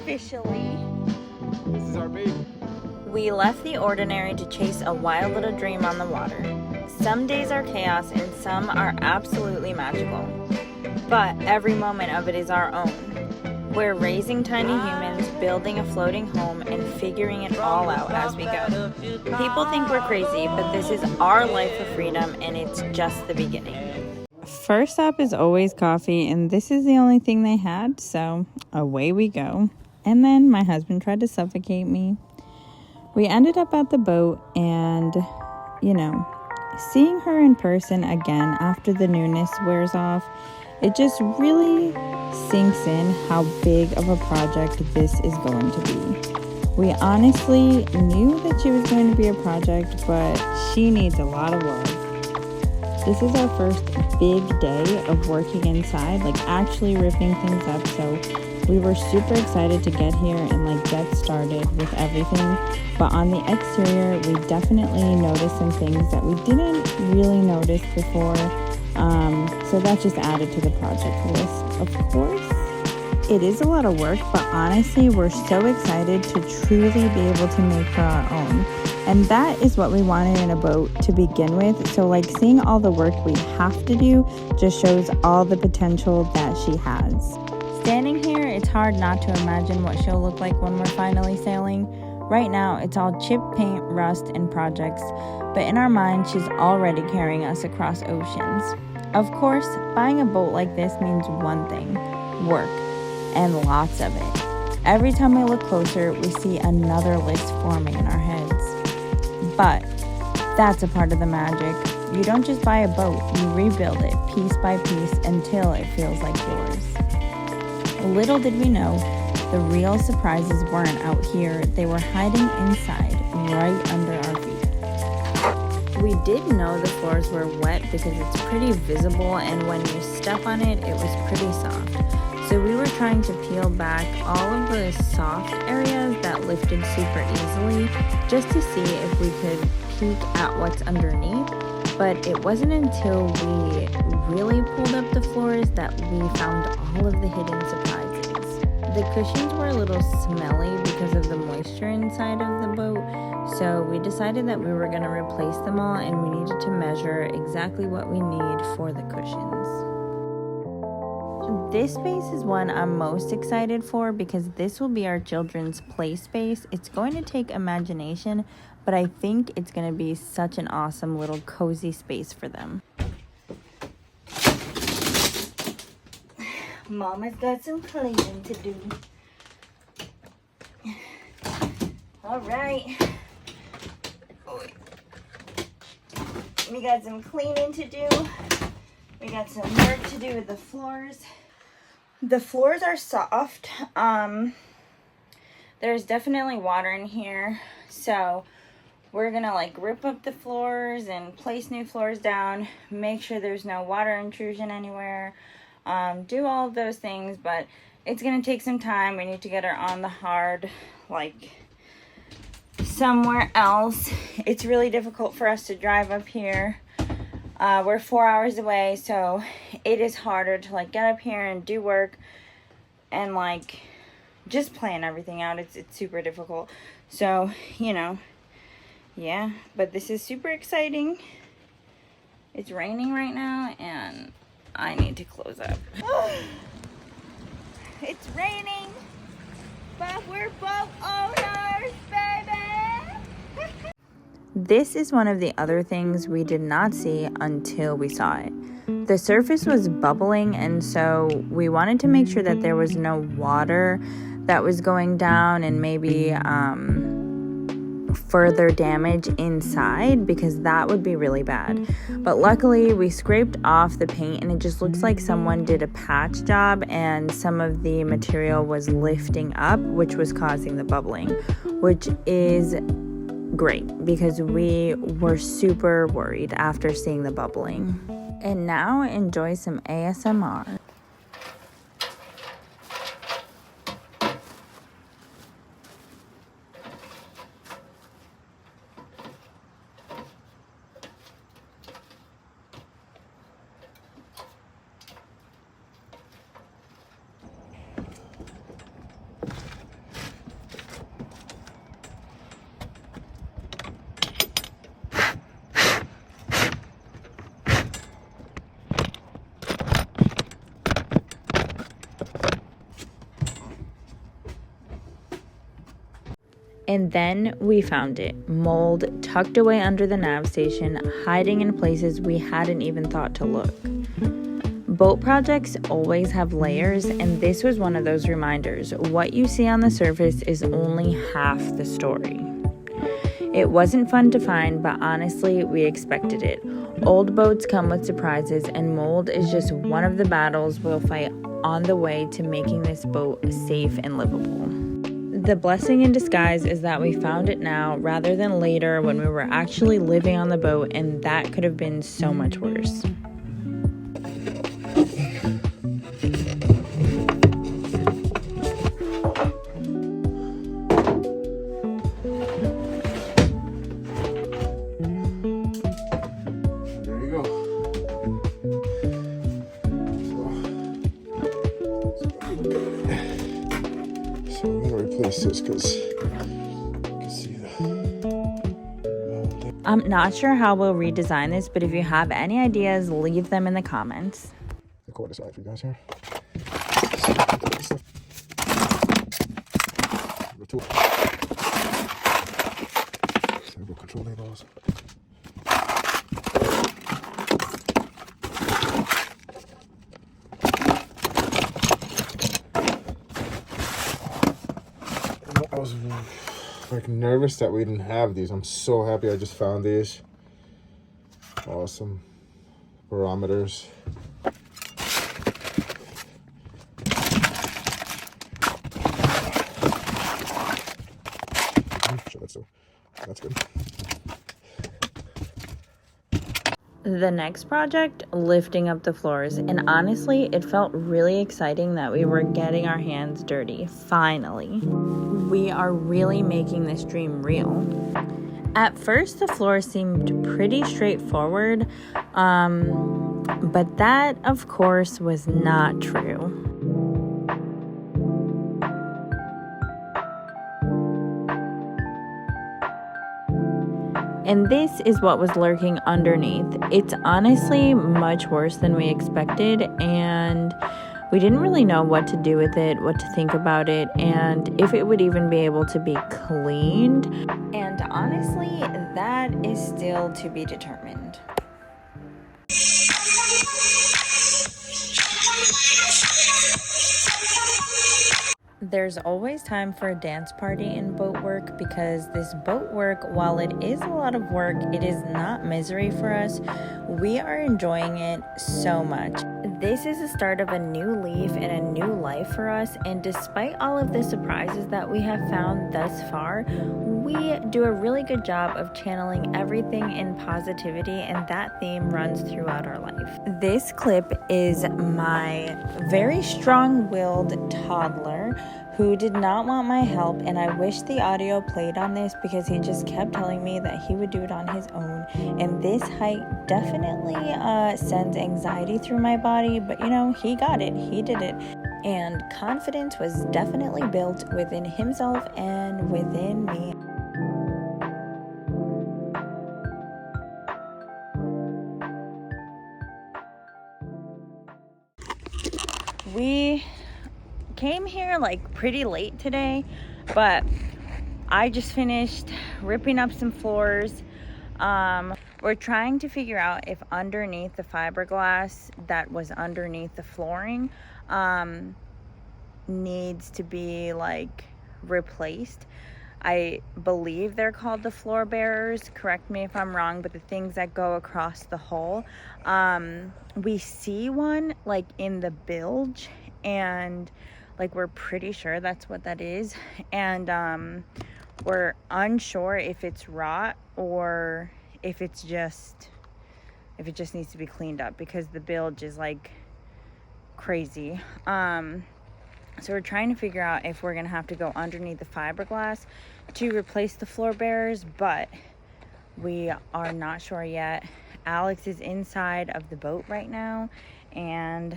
officially. This is our baby. We left the ordinary to chase a wild little dream on the water. Some days are chaos and some are absolutely magical. But every moment of it is our own. We're raising tiny humans, building a floating home, and figuring it all out as we go. People think we're crazy, but this is our life of freedom, and it's just the beginning. First up is always coffee, and this is the only thing they had, so away we go. And then my husband tried to suffocate me. We ended up at the boat, and, seeing her in person again after the newness wears off, it just really sinks in how big of a project this is going to be. We honestly knew that she was going to be a project, but she needs a lot of love. This is our first big day of working inside, actually ripping things up, so we were super excited to get here and get started with everything. But on the exterior, we definitely noticed some things that we didn't really notice before. So that just added to the project list. Of course, it is a lot of work, but honestly, we're so excited to truly be able to make her our own. And that is what we wanted in a boat to begin with. So seeing all the work we have to do just shows all the potential that she has. Standing here, it's hard not to imagine what she'll look like when we're finally sailing. Right now, it's all chip, paint, rust, and projects, but in our mind, she's already carrying us across oceans. Of course, buying a boat like this means one thing: work, and lots of it. Every time we look closer, we see another list forming in our heads. But that's a part of the magic. You don't just buy a boat, you rebuild it piece by piece until it feels like yours. Little did we know, the real surprises weren't out here. They were hiding inside, right under our feet. We did know the floors were wet because it's pretty visible, and when you step on it, it was pretty soft. So we were trying to peel back all of the soft areas that lifted super easily just to see if we could peek at what's underneath. But it wasn't until we really pulled up the floors that we found all of the hidden surprises. The cushions were a little smelly because of the moisture inside of the boat, so we decided that we were going to replace them all, and we needed to measure exactly what we need for the cushions. This space is one I'm most excited for because this will be our children's play space. It's going to take imagination, but I think it's going to be such an awesome little cozy space for them. Mama's got some cleaning to do. All right. We got some cleaning to do. We got some work to do with the floors. The floors are soft. There's definitely water in here, so we're gonna rip up the floors and place new floors down, make sure there's no water intrusion anywhere, do all of those things, but it's gonna take some time. We need to get her on the hard, somewhere else. It's really difficult for us to drive up here. We're 4 hours away, so it is harder to get up here and do work and just plan everything out. It's super difficult. So, yeah, but this is super exciting. It's raining right now and I need to close up. It's raining, but we're boat owners, baby! This is one of the other things we did not see until we saw it. The surface was bubbling, and so we wanted to make sure that there was no water that was going down and maybe further damage inside, because that would be really bad. But luckily we scraped off the paint and it just looks like someone did a patch job and some of the material was lifting up, which was causing the bubbling, which is great because we were super worried after seeing the bubbling. And now enjoy some ASMR. And then we found it, mold tucked away under the nav station, hiding in places we hadn't even thought to look. Boat projects always have layers, and this was one of those reminders. What you see on the surface is only half the story. It wasn't fun to find, but honestly, we expected it. Old boats come with surprises, and mold is just one of the battles we'll fight on the way to making this boat safe and livable. The blessing in disguise is that we found it now rather than later when we were actually living on the boat, and that could have been so much worse. There you go. So I'm gonna replace this because you can see that. I'm not sure how we'll redesign this, but if you have any ideas, leave them in the comments. Record this out for you guys here. Sailboat control labels. I was like nervous that we didn't have these. I'm so happy I just found these. Awesome barometers. So that's good. The next project, lifting up the floors, and honestly, it felt really exciting that we were getting our hands dirty, finally. We are really making this dream real. At first, the floor seemed pretty straightforward, but that, of course, was not true. And this is what was lurking underneath. It's honestly much worse than we expected, and we didn't really know what to do with it, what to think about it, and if it would even be able to be cleaned. And honestly, that is still to be determined. There's always time for a dance party in boat work, because this boat work, while it is a lot of work, it is not misery for us. We are enjoying it so much. This is the start of a new leaf and a new life for us, and despite all of the surprises that we have found thus far, we do a really good job of channeling everything in positivity, and that theme runs throughout our life. This clip is my very strong-willed toddler who did not want my help, and I wish the audio played on this because he just kept telling me that he would do it on his own. And this hike definitely sends anxiety through my body, but you know, he got it, he did it. And confidence was definitely built within himself and within me. We came here like pretty late today, but I just finished ripping up some floors. We're trying to figure out if underneath the fiberglass that was underneath the flooring needs to be like replaced. I believe they're called the floor bearers, correct me if I'm wrong, but the things that go across the hull. We see one like in the bilge, and like we're pretty sure that's what that is, and we're unsure if it's rot or if it just needs to be cleaned up, because the bilge is like crazy. So we're trying to figure out if we're gonna have to go underneath the fiberglass to replace the floor bearers, but we are not sure yet. Alex is inside of the boat right now and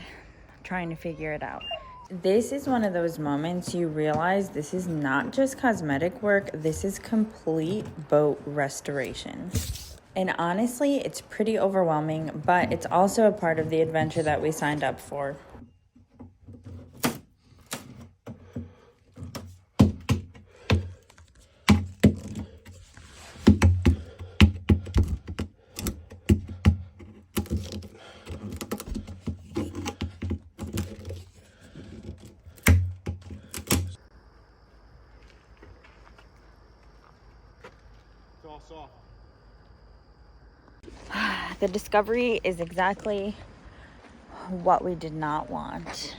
trying to figure it out. This is one of those moments you realize this is not just cosmetic work, this is complete boat restoration. And honestly, it's pretty overwhelming, but it's also a part of the adventure that we signed up for. soft. The Discovery is exactly what we did not want.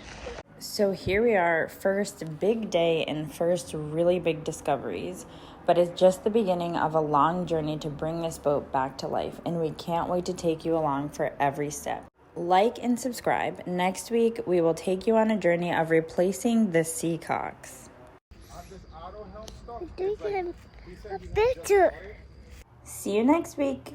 So here we are, first big day and first really big discoveries, but it's just the beginning of a long journey to bring this boat back to life, and we can't wait to take you along for every step. Like and subscribe. Next week, we will take you on a journey of replacing the Seacocks. A picture. See you next week.